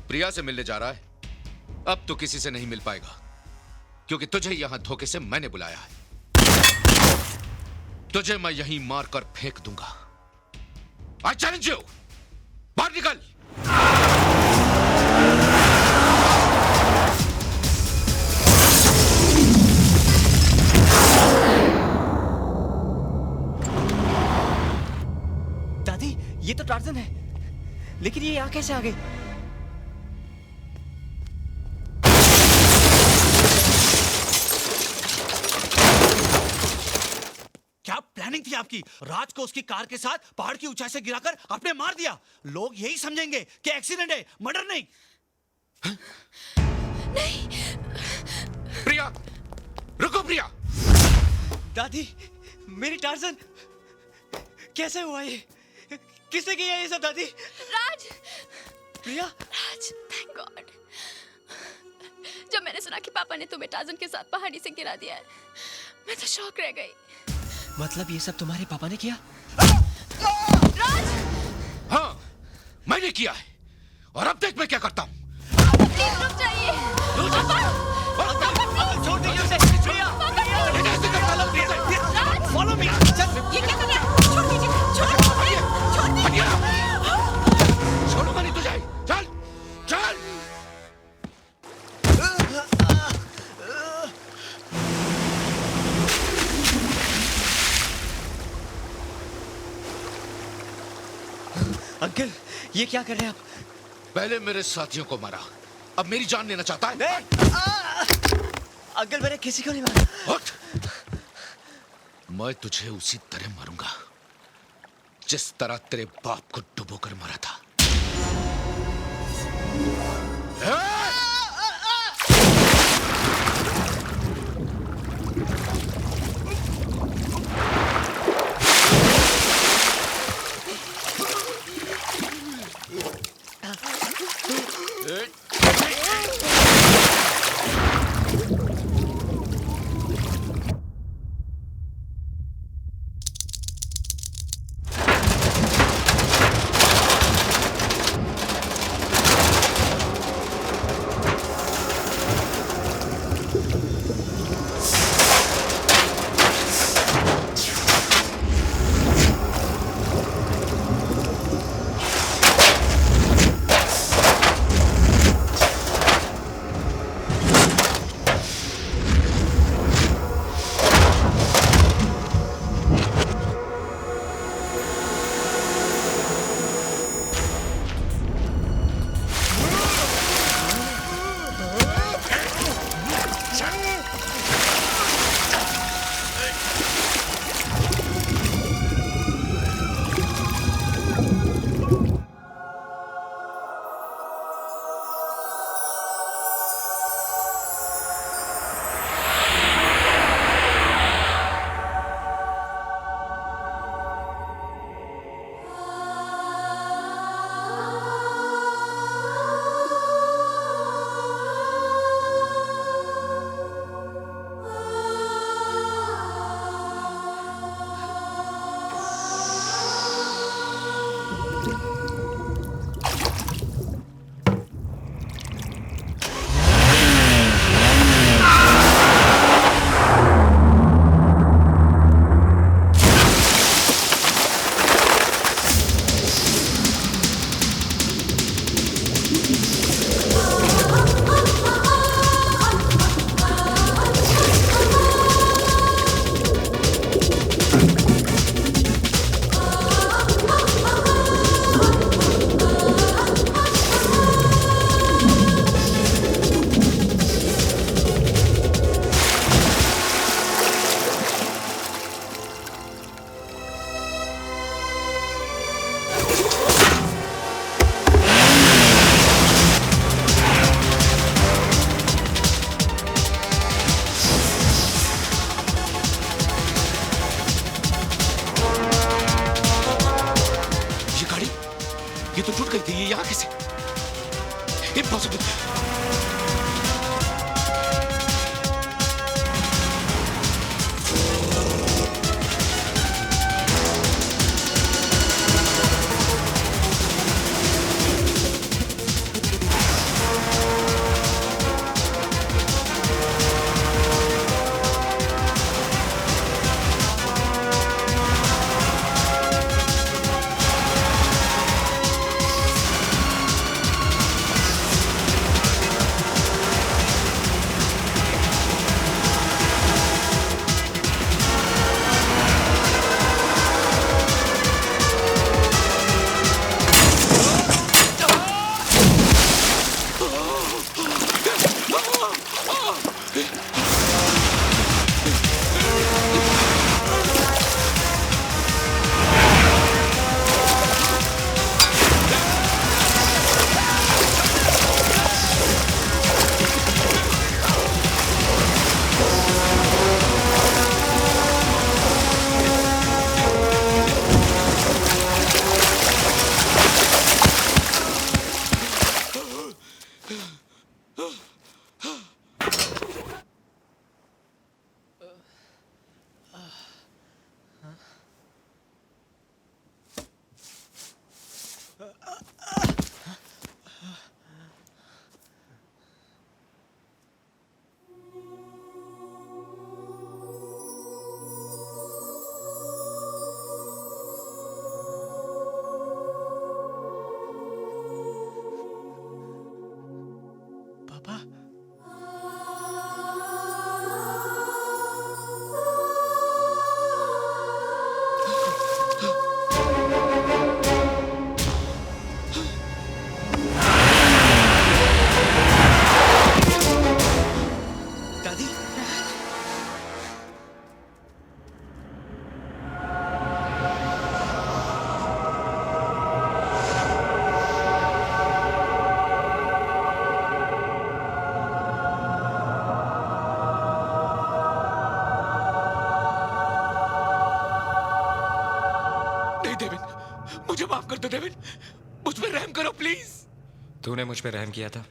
प्रिया से मिलने जा रहा है। अब तो किसी से नहीं मिल पाएगा, क्योंकि तुझे यहां धोखे से मैंने बुलाया है। तुझे मैं यहीं मारकर फेंक दूंगा। आई चैलेंज यू, बाहर निकल। दादी, ये तो टार्जन है, लेकिन ये यहाँ कैसे आ गई? क्या प्लानिंग थी आपकी? राज को उसकी कार के साथ पहाड़ की ऊंचाई से गिराकर आपने मार दिया। लोग यही समझेंगे कि एक्सीडेंट है, मर्डर नहीं। नहीं। प्रिया, रुको प्रिया। दादी, मेरी टार्जन कैसे हुआ ये? किसने किया ये सब दादी? राज। प्रिया। राज, थैंक गॉड। जब मैंने सुना कि पापा ने तुम्हें टार्जन के साथ पहाड़ी से गिरा दिया है, मैं तो शॉक रह गई। मतलब ये सब तुम्हारे पापा ने किया? राज! हाँ, मैंने किया है, और अब देख मैं क्या करता हूँ। प्लीज रुक जाइए। छोड़ दीजिए उसे। प्रिया, राज! Follow me. ये क्या कर रहे हैं? छोड़ दीजिए, छोड़ दीजिए। छोड़ूंगा नहीं तुझे। चल, चल। अंकल, ये क्या कर रहे हैं आप? पहले मेरे साथियों को मारा, अब मेरी जान लेना चाहता है? अंकल, मैंने किसी को नहीं मारा। उठ! मैं तुझे उसी तरह मारूंगा जिस तरह तेरे बाप को डुबोकर मारा था। ये तो टूट गई थी, ये यहाँ कैसे? इम्पॉसिबल। पापा, दादी, नहीं देविन, मुझे माफ कर दो देविन, मुझ पर रहम करो प्लीज। तूने मुझ पे रहम किया था।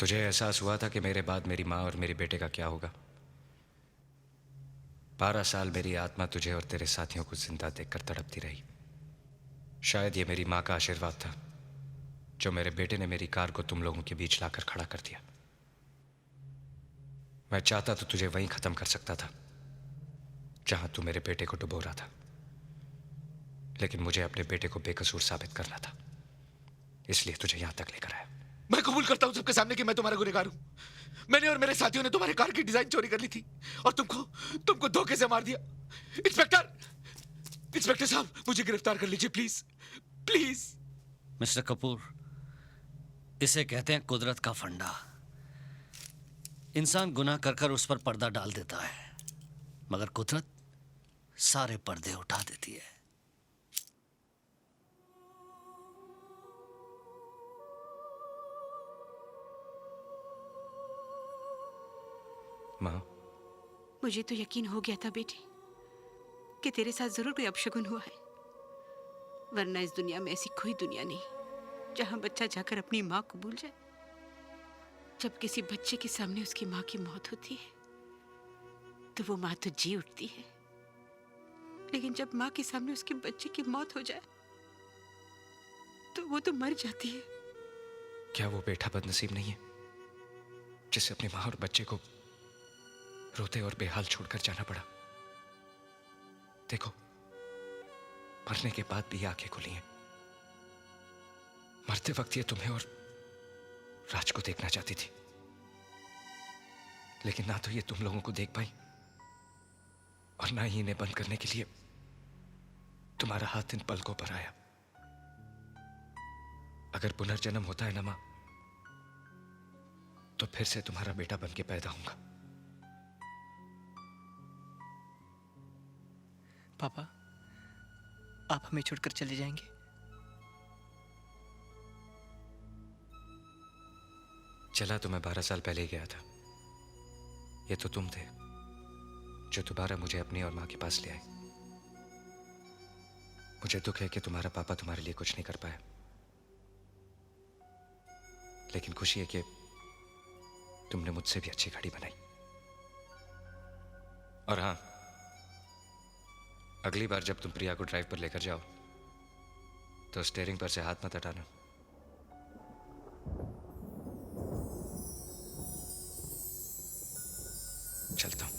तुझे एहसास हुआ था कि मेरे बाद मेरी माँ और मेरे बेटे का क्या होगा। 12 साल मेरी आत्मा तुझे और तेरे साथियों को जिंदा देखकर तड़पती रही। शायद ये मेरी माँ का आशीर्वाद था जो मेरे बेटे ने मेरी कार को तुम लोगों के बीच लाकर खड़ा कर दिया। मैं चाहता तो तुझे वहीं खत्म कर सकता था जहां तू मेरे बेटे को डुबो रहा था, लेकिन मुझे अपने बेटे को बेकसूर साबित करना था, इसलिए तुझे यहां तक लेकर आया। मैं कबूल करता हूं सबके सामने कि मैं तुम्हारा गुनहगार हूं। मैंने और मेरे साथियों ने तुम्हारे कार की डिजाइन चोरी कर ली थी और तुमको धोखे से मार दिया। इंस्पेक्टर साहब, मुझे गिरफ्तार कर लीजिए प्लीज, प्लीज। मिस्टर कपूर, इसे कहते हैं कुदरत का फंडा। इंसान गुनाह कर कर उस पर पर्दा डाल देता है, मगर कुदरत सारे पर्दे उठा देती है। माँ, मुझे तो यकीन हो गया था बेटी कि तेरे साथ जरूर कोई अपशगुन हुआ है, वरना इस दुनिया में ऐसी कोई दुनिया नहीं जहां बच्चा जाकर अपनी माँ को भूल जाए। जब किसी बच्चे के सामने उसकी माँ की मौत होती है तो वो माँ तो जी उठती है, लेकिन जब माँ के सामने उसके बच्चे की मौत हो जाए तो वो तो मर जाती है। क्या वो बेटा बदनसीब नहीं है जिसे अपनी माँ और बच्चे को रोते और बेहाल छोड़कर जाना पड़ा? देखो, मरने के बाद भी ये आंखें खुली हैं। मरते वक्त ये तुम्हें और राज को देखना चाहती थी, लेकिन ना तो ये तुम लोगों को देख पाई और ना ही इन्हें बंद करने के लिए तुम्हारा हाथ इन पलकों पर आया। अगर पुनर्जन्म होता है ना मां, तो फिर से तुम्हारा बेटा बन के पैदा होऊंगा। पापा, आप हमें छोड़कर चले जाएंगे? चला तो मैं 12 साल पहले ही गया था। ये तो तुम थे जो दोबारा मुझे अपनी और मां के पास ले आए। मुझे दुख है कि तुम्हारा पापा तुम्हारे लिए कुछ नहीं कर पाया, लेकिन खुशी है कि तुमने मुझसे भी अच्छी गाड़ी बनाई। और हां, अगली बार जब तुम प्रिया को ड्राइव पर लेकर जाओ तो स्टीयरिंग पर से हाथ मत हटाना। चलता हूं।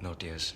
No tears.